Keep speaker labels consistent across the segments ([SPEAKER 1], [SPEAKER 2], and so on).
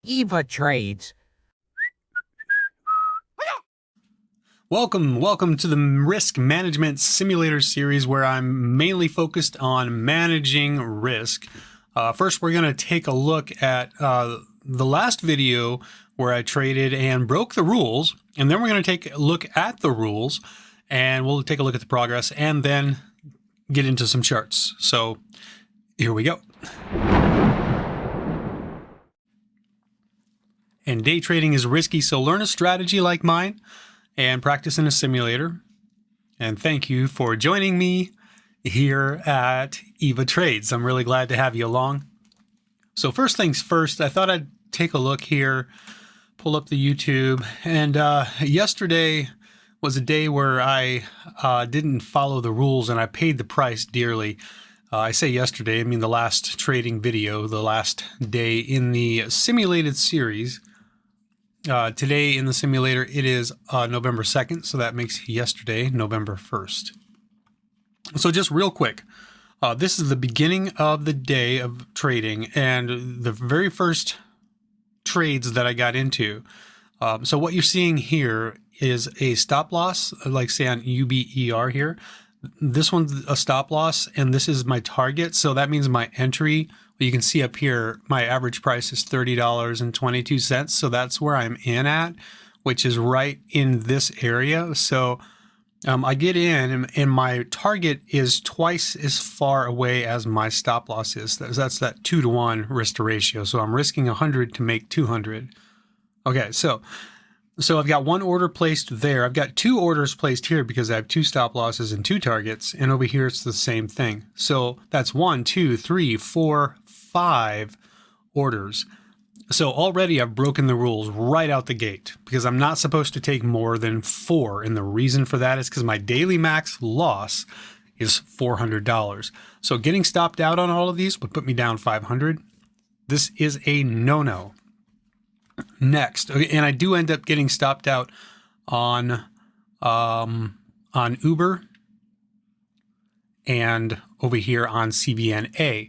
[SPEAKER 1] Eva Trades.
[SPEAKER 2] Welcome to the Risk Management Simulator series, where I'm mainly focused on managing risk. First, we're going to take a look at the last video where I traded and broke the rules, and then we're going to take a look at the rules, and we'll take a look at the progress, and then get into some charts. So here we go. And day trading is risky, so learn a strategy like mine and practice in a simulator. And thank you for joining me here at Eva Trades. I'm really glad to have you along. So first things first, I thought I'd take a look here, pull up the YouTube. And yesterday was a day where I didn't follow the rules and I paid the price dearly. I say yesterday, I mean the last trading video, the last day in the simulated series. Today in the simulator, it is November 2nd, so that makes yesterday November 1st. So just real quick, this is the beginning of the day of trading and the very first trades that I got into. So what you're seeing here is a stop loss, like say on UBER here. This one's a stop loss, and this is my target, so that means my entry. You can see up here, my average price is $30.22. So that's where I'm in at, which is right in this area. So I get in and my target is twice as far away as my stop loss is. That's that 2-to-1 risk to ratio. So I'm risking 100 to make 200. Okay, so I've got one order placed there. I've got two orders placed here because I have two stop losses and two targets. And over here, it's the same thing. So that's 1, 2, 3, 4, 5 orders. So already I've broken the rules right out the gate because I'm not supposed to take more than 4. And the reason for that is because my daily max loss is $400. So getting stopped out on all of these would put me down 500. This is a no-no. Next, and I do end up getting stopped out on Uber and over here on CVNA.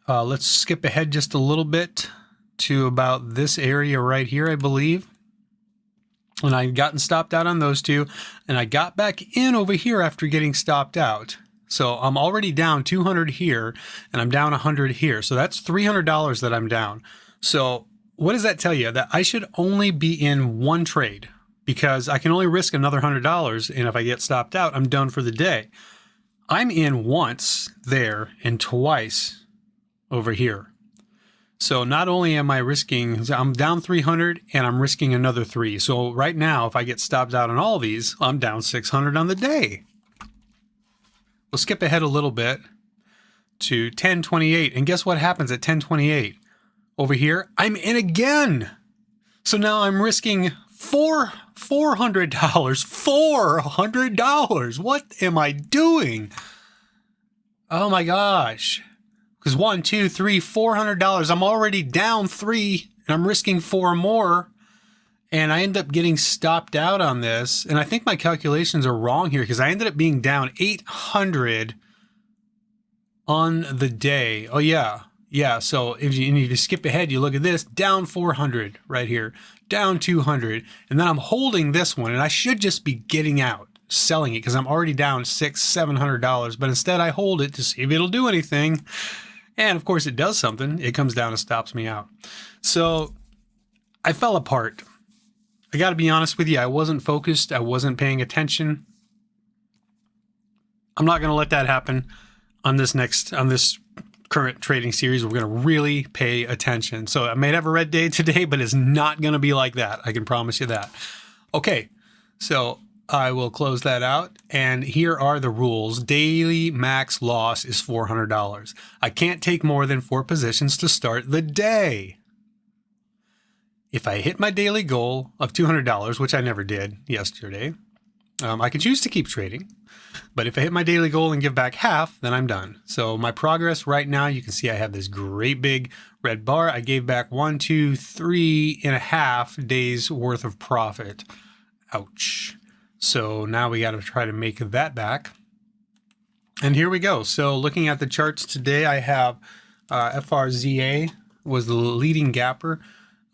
[SPEAKER 2] Let's skip ahead just a little bit to about this area right here, I believe. And I'd gotten stopped out on those two, and I got back in over here after getting stopped out. So I'm already down 200 here, and I'm down 100 here. So that's $300 that I'm down. So what does that tell you? That I should only be in one trade because I can only risk another $100. And if I get stopped out, I'm done for the day. I'm in once there and twice over here. So not only am I risking, I'm down 300 and I'm risking another 3. So right now, if I get stopped out on all these, I'm down 600 on the day. We'll skip ahead a little bit to 1028. And guess what happens at 1028? Over here, I'm in again. So now I'm risking $400. $400. What am I doing? Oh my gosh. Because $400. I'm already down 3 and I'm risking 4 more. And I end up getting stopped out on this. And I think my calculations are wrong here because I ended up being down 800 on the day. Oh yeah. Yeah, so if you skip ahead, you look at this, down 400 right here, down 200, and then I'm holding this one, and I should just be getting out, selling it, because I'm already down $700, but instead I hold it to see if it'll do anything, and of course it does something. It comes down and stops me out. So I fell apart. I got to be honest with you, I wasn't focused, I wasn't paying attention. I'm not going to let that happen on this current trading series. We're going to really pay attention. So I may have a red day today, but it's not going to be like that. I can promise you that. Okay, so I will close that out. And here are the rules. Daily max loss is $400. I can't take more than 4 positions to start the day. If I hit my daily goal of $200, which I never did yesterday, I can choose to keep trading. But if I hit my daily goal and give back half, then I'm done. So my progress right now, you can see I have this great big red bar. I gave back 1, 2, 3.5 days worth of profit. Ouch. So now we got to try to make that back. And here we go. So looking at the charts today, I have FRZA was the leading gapper.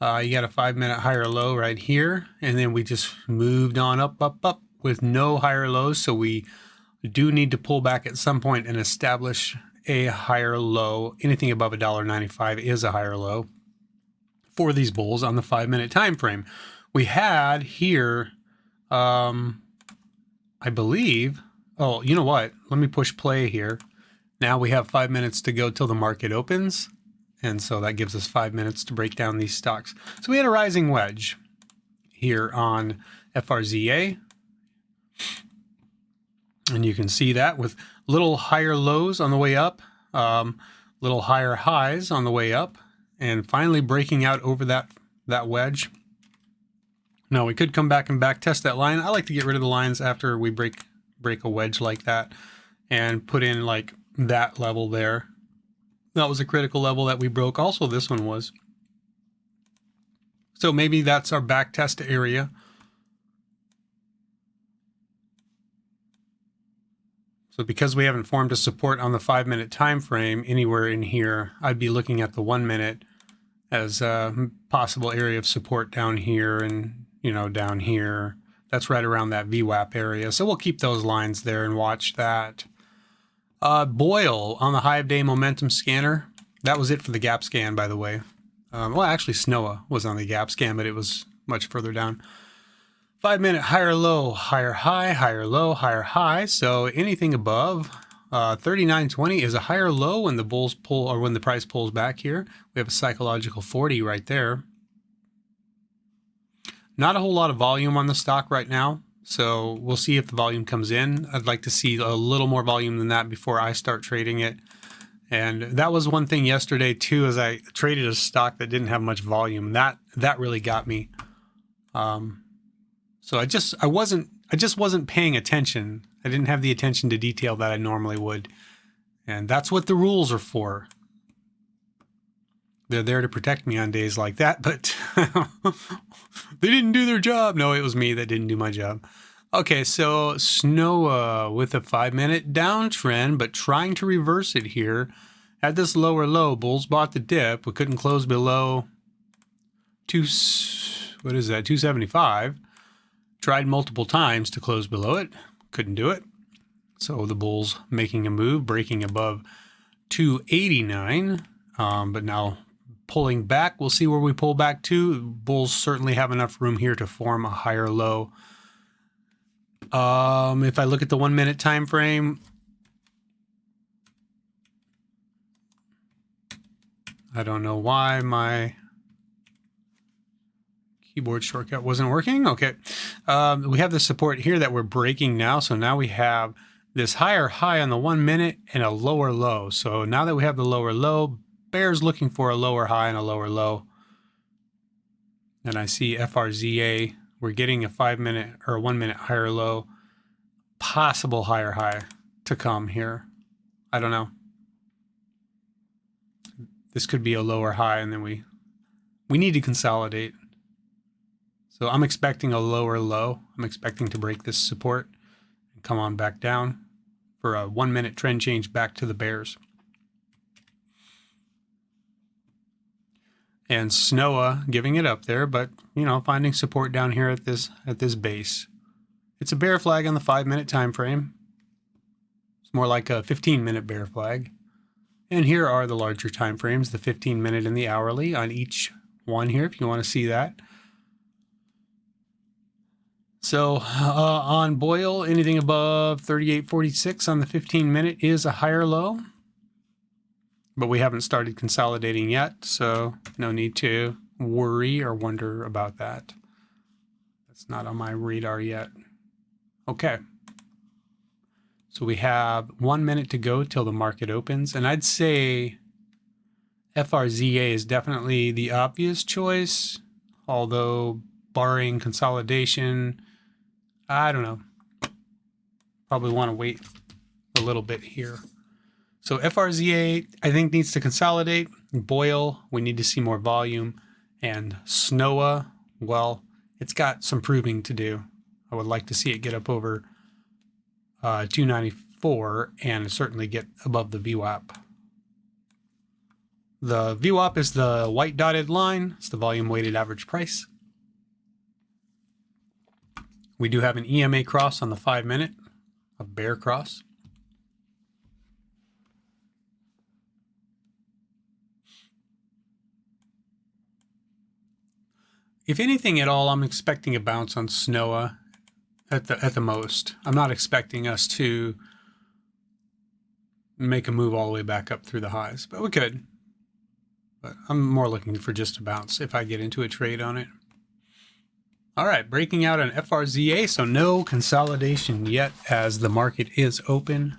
[SPEAKER 2] You got a 5-minute higher low right here, and then we just moved on up, up, up with no higher lows. So we do need to pull back at some point and establish a higher low. Anything above $1.95 is a higher low for these bulls on the 5-minute time frame. We had here, I believe, oh, you know what? Let me push play here. Now we have 5 minutes to go till the market opens. And so that gives us 5 minutes to break down these stocks. So we had a rising wedge here on FRZA. And you can see that with little higher lows on the way up, little higher highs on the way up, and finally breaking out over that wedge. Now we could come back and back test that line. I like to get rid of the lines after we break a wedge like that and put in like that level there. That was a critical level that we broke. Also, this one was. So maybe that's our back test area. So because we haven't formed a support on the 5-minute time frame anywhere in here, I'd be looking at the 1 minute as a possible area of support down here and, you know, down here. That's right around that VWAP area. So we'll keep those lines there and watch that. Boyle on the high of day momentum scanner. That was it for the gap scan, by the way. Well, actually, SNOA was on the gap scan, but it was much further down. 5-minute higher low, higher high, higher low, higher high. So anything above 39.20 is a higher low when the bulls pull, or when the price pulls back here. We have a psychological 40 right there. Not a whole lot of volume on the stock right now. So we'll see if the volume comes in. I'd like to see a little more volume than that before I start trading it. And that was one thing yesterday too, as I traded a stock that didn't have much volume. That really got me. So I just wasn't paying attention. I didn't have the attention to detail that I normally would. And that's what the rules are for. They're there to protect me on days like that, but they didn't do their job. No, it was me that didn't do my job. Okay, so SNOA with a 5-minute downtrend, but trying to reverse it here. Had this lower low, bulls bought the dip. We couldn't close below 275. Tried multiple times to close below it. Couldn't do it. So the bulls making a move, breaking above 289, but now pulling back. We'll see where we pull back to. Bulls certainly have enough room here to form a higher low. If I look at the 1-minute time frame, I don't know why my keyboard shortcut wasn't working. Okay. We have the support here that we're breaking now. So now we have this higher high on the 1 minute and a lower low. So now that we have the lower low, bear's looking for a lower high and a lower low. And I see FRZA, we're getting a 5-minute or a 1-minute higher low, possible higher high to come here. I don't know. This could be a lower high, and then we need to consolidate. So I'm expecting a lower low. I'm expecting to break this support and come on back down for a 1-minute trend change back to the bears. And SNOA giving it up there, but you know, finding support down here at this base. It's a bear flag on the 5-minute time frame. It's more like a 15-minute bear flag. And here are the larger time frames, the 15-minute and the hourly on each one here, if you want to see that. So on Boyle, anything above 38.46 on the 15-minute is a higher low. But we haven't started consolidating yet, so no need to worry or wonder about that. That's not on my radar yet. Okay. So we have 1 minute to go till the market opens, and I'd say FRZA is definitely the obvious choice, although barring consolidation, I don't know. Probably want to wait a little bit here. So FRZA, I think, needs to consolidate. Boyle, we need to see more volume. And SNOA, well, it's got some proving to do. I would like to see it get up over 294 and certainly get above the VWAP. The VWAP is the white dotted line. It's the volume weighted average price. We do have an EMA cross on the 5 minute, a bear cross. If anything at all, I'm expecting a bounce on SNOA at the most. I'm not expecting us to make a move all the way back up through the highs, but we could. But I'm more looking for just a bounce if I get into a trade on it. All right, breaking out an FRZA, so no consolidation yet as the market is open.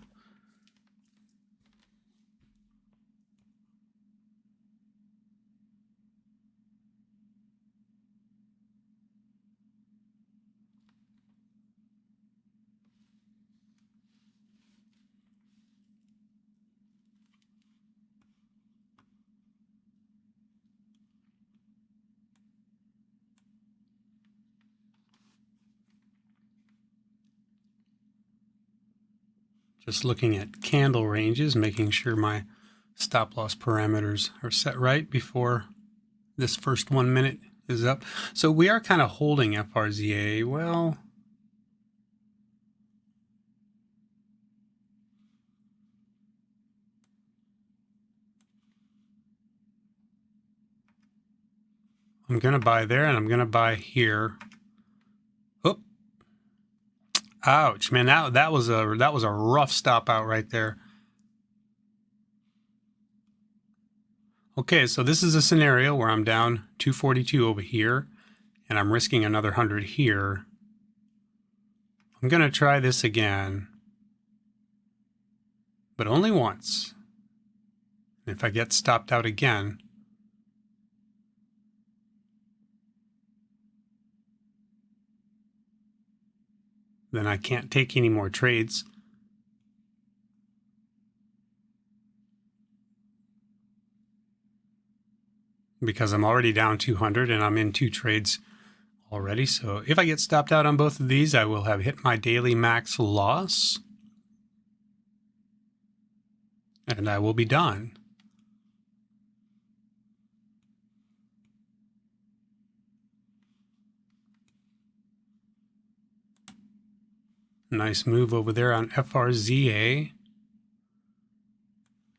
[SPEAKER 2] Just looking at candle ranges, making sure my stop loss parameters are set right before this first 1 minute is up. So we are kind of holding FRZA. Well, I'm going to buy there and I'm going to buy here. Oh, ouch, man! That was a rough stop out right there. Okay, so this is a scenario where I'm down 242 over here, and I'm risking another 100 here. I'm going to try this again, but only once. If I get stopped out again, then I can't take any more trades. Because I'm already down 200 and I'm in 2 trades already. So if I get stopped out on both of these, I will have hit my daily max loss. And I will be done. Nice move over there on FRZA.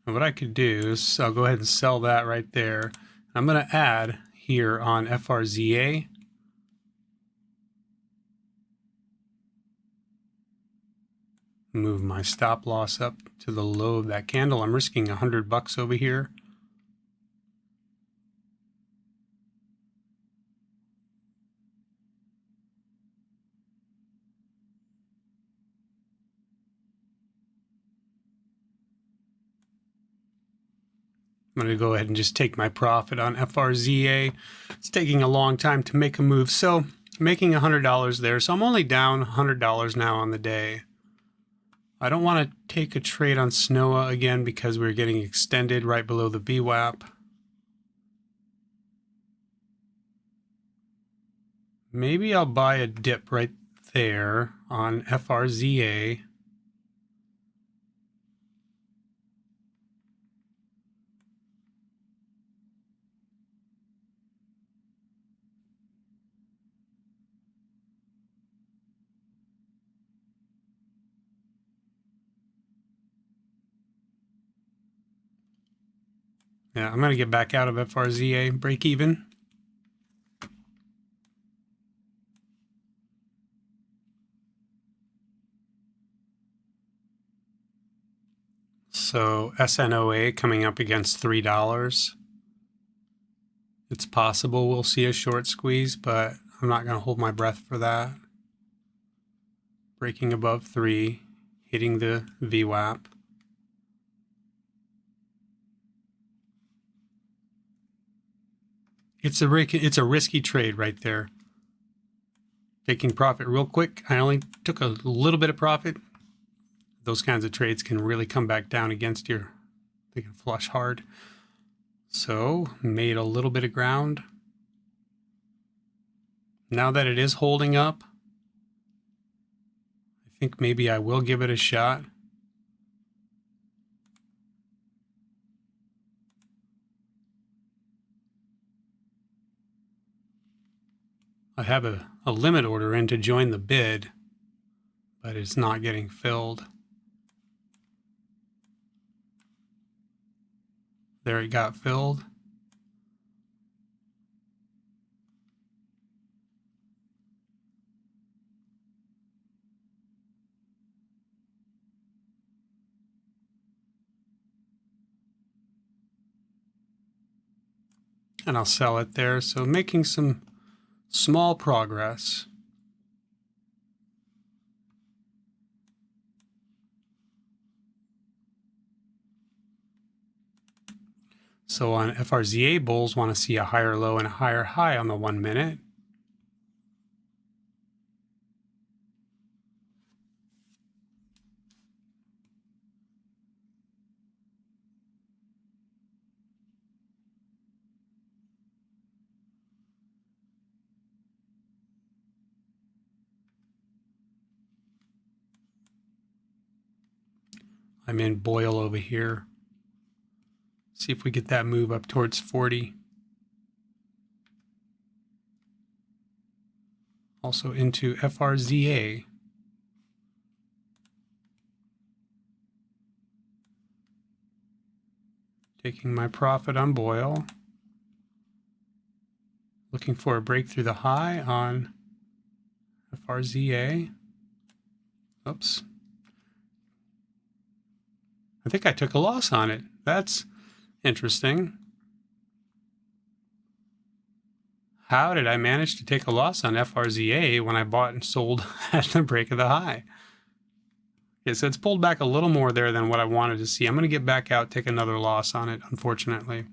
[SPEAKER 2] And what I could do is I'll go ahead and sell that right there. I'm going to add here on FRZA. Move my stop loss up to the low of that candle. I'm risking $100 over here. I'm going to go ahead and just take my profit on FRZA. It's taking a long time to make a move, so making $100 there. So I'm only down $100 now on the day. I don't want to take a trade on SNOA again because we're getting extended right below the VWAP. Maybe I'll buy a dip right there on FRZA. Yeah, I'm going to get back out of FRZA, break even. So SNOA coming up against $3. It's possible we'll see a short squeeze, but I'm not going to hold my breath for that. Breaking above 3, hitting the VWAP. It's a risky trade right there. Taking profit real quick. I only took a little bit of profit. Those kinds of trades can really come back down against you. They can flush hard. So made a little bit of ground. Now that it is holding up, I think maybe I will give it a shot. I have a limit order in to join the bid, but it's not getting filled. There, it got filled. And I'll sell it there. So making some small progress. So on FRZA, bulls want to see a higher low and a higher high on the 1 minute. I'm in Boyle over here. See if we get that move up towards 40. Also into FRZA. Taking my profit on Boyle. Looking for a break through the high on FRZA. Oops. I think I took a loss on it. That's interesting. How did I manage to take a loss on FRZA when I bought and sold at the break of the high? Okay, so it's pulled back a little more there than what I wanted to see. I'm going to get back out, take another loss on it, unfortunately.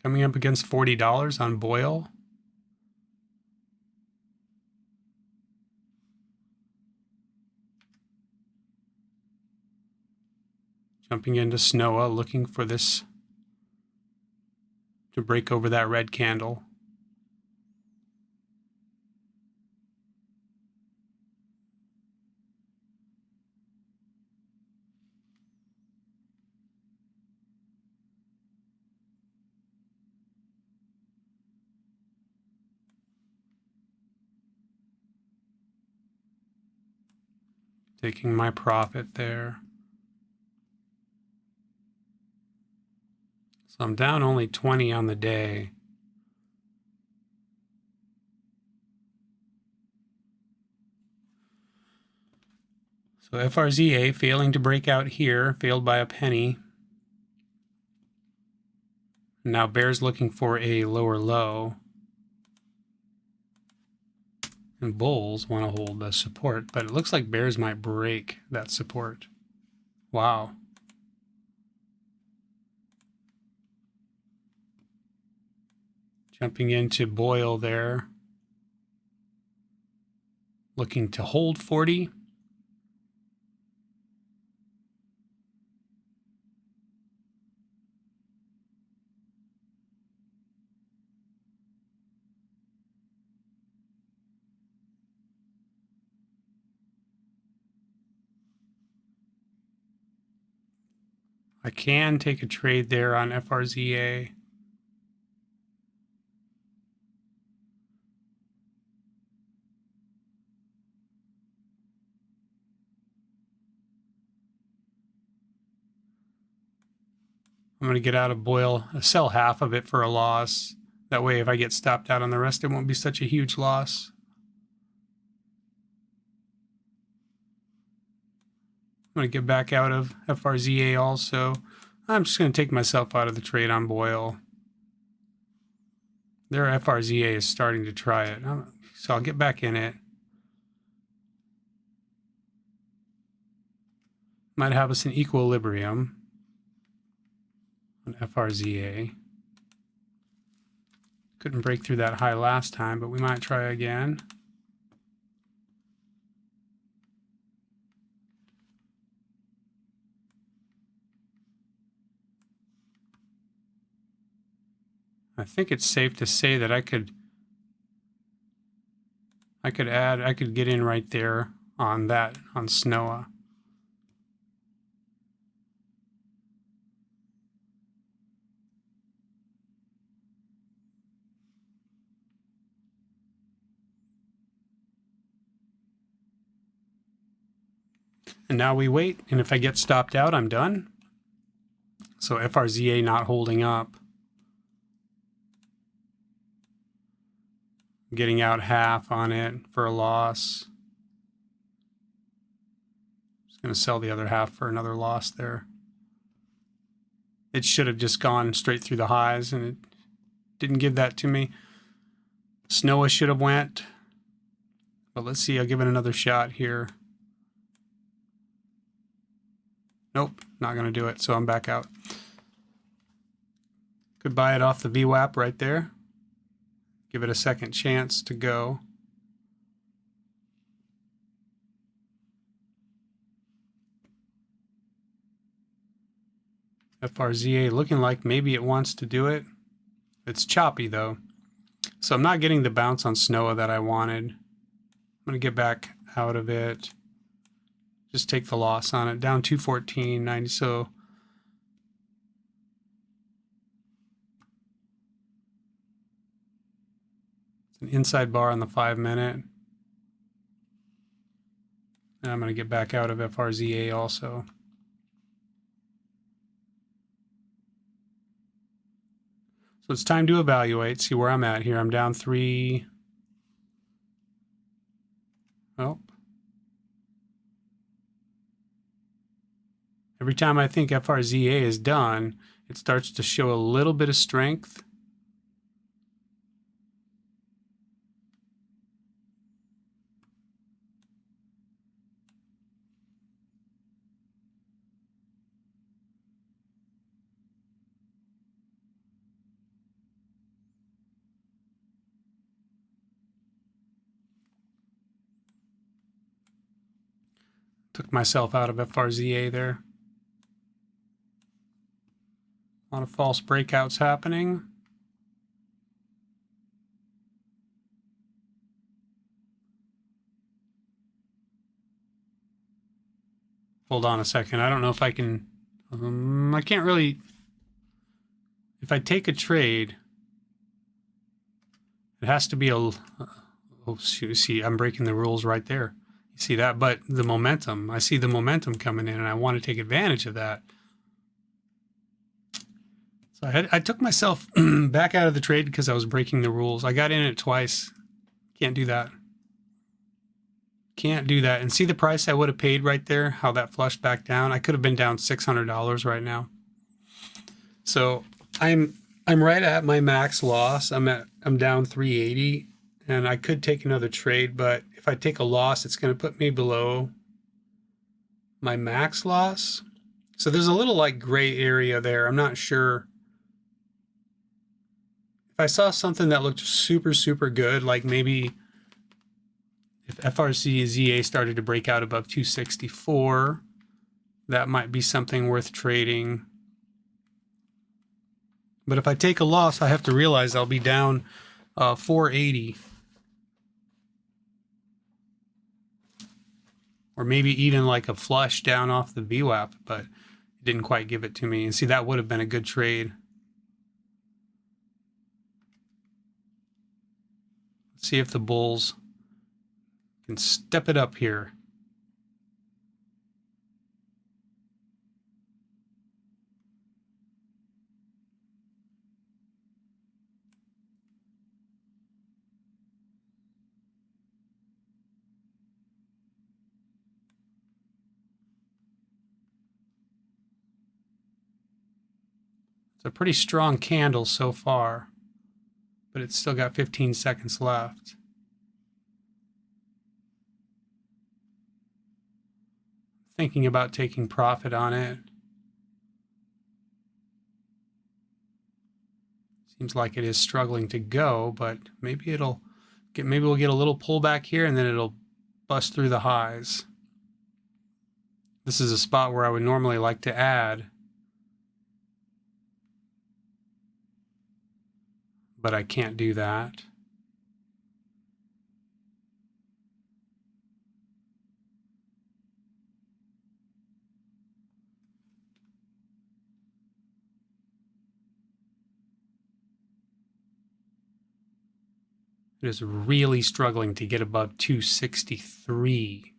[SPEAKER 2] Coming up against $40 on Boyle. Jumping into SNOA, looking for this to break over that red candle. Taking my profit there. So I'm down only 20 on the day. So FRZA failing to break out here, failed by a penny. Now bear's looking for a lower low. And bulls want to hold the support, but it looks like bears might break that support. Wow. Jumping into Boyle there. Looking to hold 40. I can take a trade there on FRZA. I'm going to get out of Boyle, sell half of it for a loss. That way, if I get stopped out on the rest, it won't be such a huge loss. I'm going to get back out of FRZA also. I'm just going to take myself out of the trade on Boyle. Their FRZA is starting to try it, so I'll get back in it. Might have us in equilibrium on FRZA. Couldn't break through that high last time, but we might try again. I think it's safe to say that I could get in right there on that, on SNOA. And now we wait, and if I get stopped out, I'm done. So FRZA not holding up. Getting out half on it for a loss. Just going to sell the other half for another loss there. It should have just gone straight through the highs, and it didn't give that to me. Snowa should have went. But let's see, I'll give it another shot here. Nope, not going to do it, so I'm back out. Could buy it off the VWAP right there. Give it a second chance to go. FRZA looking like maybe it wants to do it. It's choppy though. So I'm not getting the bounce on Snowa that I wanted. I'm going to get back out of it. Just take the loss on it. Down 214.90. So it's an inside bar on the 5-minute. And I'm going to get back out of FRZA also. So it's time to evaluate, see where I'm at here. I'm down 3. Oh. Every time I think FRZA is done, it starts to show a little bit of strength. Took myself out of FRZA there. A lot of false breakouts happening. Hold on a second. I don't know if I can... I can't really... If I take a trade, it has to be a... Oh, see, I'm breaking the rules right there. You see that? But the momentum, I see the momentum coming in, and I want to take advantage of that. So I took myself back out of the trade because I was breaking the rules. I got in it twice. Can't do that. Can't do that. And see the price I would have paid right there, how that flushed back down? I could have been down $600 right now. So I'm right at my max loss. I'm down 380, and I could take another trade, but if I take a loss, it's going to put me below my max loss. So there's a little like gray area there. I'm not sure. If I saw something that looked super, super good, like maybe if FRZA started to break out above 264, that might be something worth trading. But if I take a loss, I have to realize I'll be down 480. Or maybe even like a flush down off the VWAP, but it didn't quite give it to me. And see, that would have been a good trade. Let's see if the bulls can step it up here. It's a pretty strong candle so far, but it's still got 15 seconds left. Thinking about taking profit on it. Seems like it is struggling to go, but maybe we'll get a little pullback here and then it'll bust through the highs. This is a spot where I would normally like to add, but I can't do that. It is really struggling to get above 263.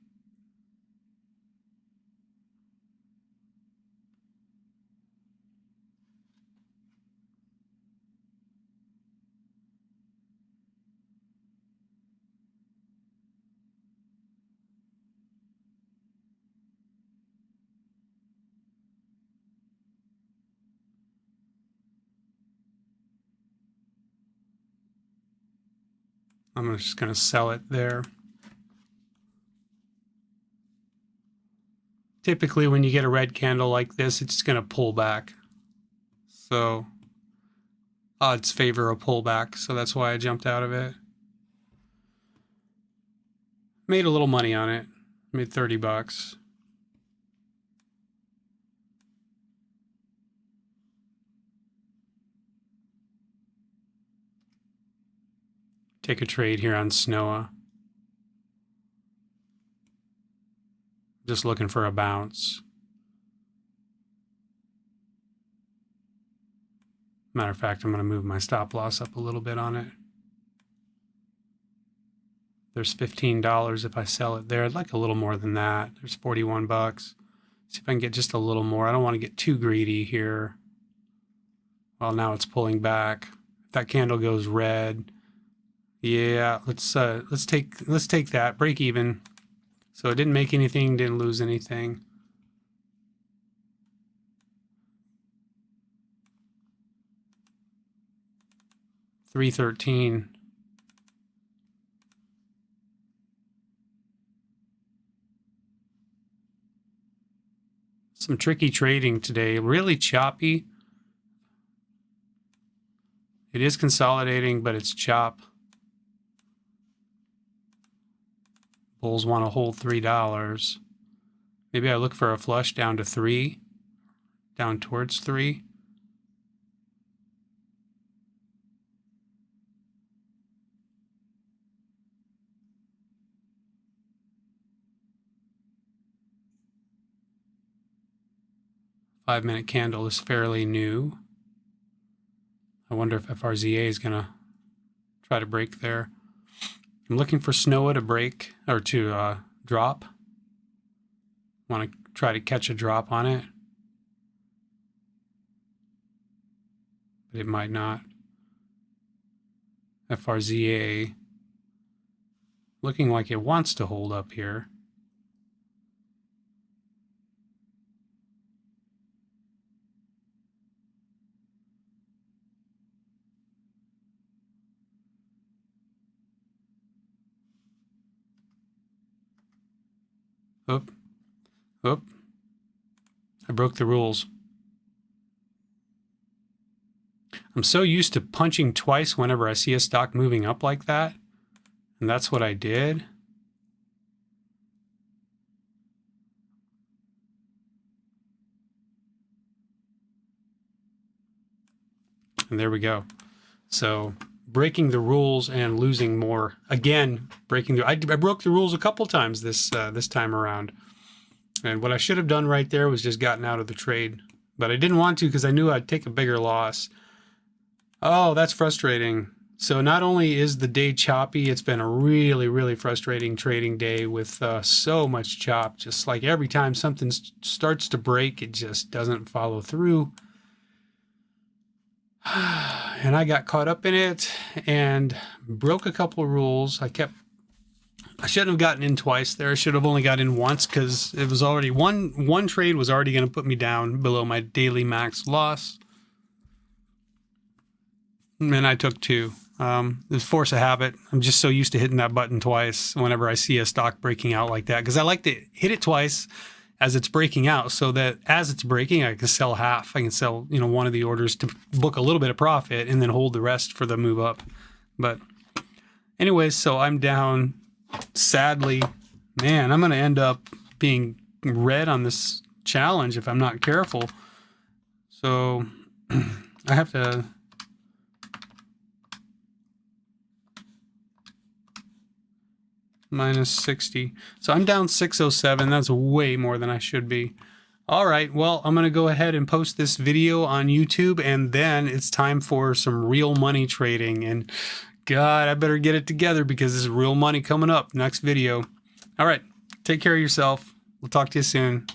[SPEAKER 2] I'm just going to sell it there. Typically, when you get a red candle like this, it's going to pull back. So odds favor a pullback, so that's why I jumped out of it. Made a little money on it. Made 30 bucks. Take a trade here on SNOA. Just looking for a bounce. Matter of fact, I'm going to move my stop loss up a little bit on it. There's $15 if I sell it there. I'd like a little more than that. There's 41 bucks. See if I can get just a little more. I don't want to get too greedy here. Well, now it's pulling back. If that candle goes red, yeah, let's take that break even. So it didn't make anything, didn't lose anything. $313. Some tricky trading today, really choppy. It is consolidating, but it's chop. Bulls want to hold $3. Maybe I look for a flush down to 3, down towards 3. Five-minute candle is fairly new. I wonder if FRZA is going to try to break there. I'm looking for SNOA to break or to drop. Want to try to catch a drop on it, but it might not. FRZA looking like it wants to hold up here. Oop. Oop. I broke the rules. I'm so used to punching twice whenever I see a stock moving up like that. And that's what I did. And there we go. So breaking the rules and losing more. Again, breaking the I broke the rules a couple times this time around. And what I should have done right there was just gotten out of the trade. But I didn't want to because I knew I'd take a bigger loss. Oh, that's frustrating. So not only is the day choppy, it's been a really, really frustrating trading day with so much chop. Just like every time something starts to break, it just doesn't follow through. And I got caught up in it and broke a couple of rules. I shouldn't have gotten in twice there. I should have only got in once because it was already one trade was already going to put me down below my daily max loss. And I took two. It's force of habit. I'm just so used to hitting that button twice whenever I see a stock breaking out like that, because I like to hit it twice as it's breaking out, so that as it's breaking, I can sell half. I can sell, one of the orders to book a little bit of profit and then hold the rest for the move up. But anyways, so I'm down. Sadly, man, I'm going to end up being red on this challenge if I'm not careful. So I have to minus 60. So I'm down 607. That's way more than I should be. All right, well, I'm going to go ahead and post this video on YouTube, and then it's time for some real money trading. And God, I better get it together because this is real money coming up next video. All right, take care of yourself. We'll talk to you soon.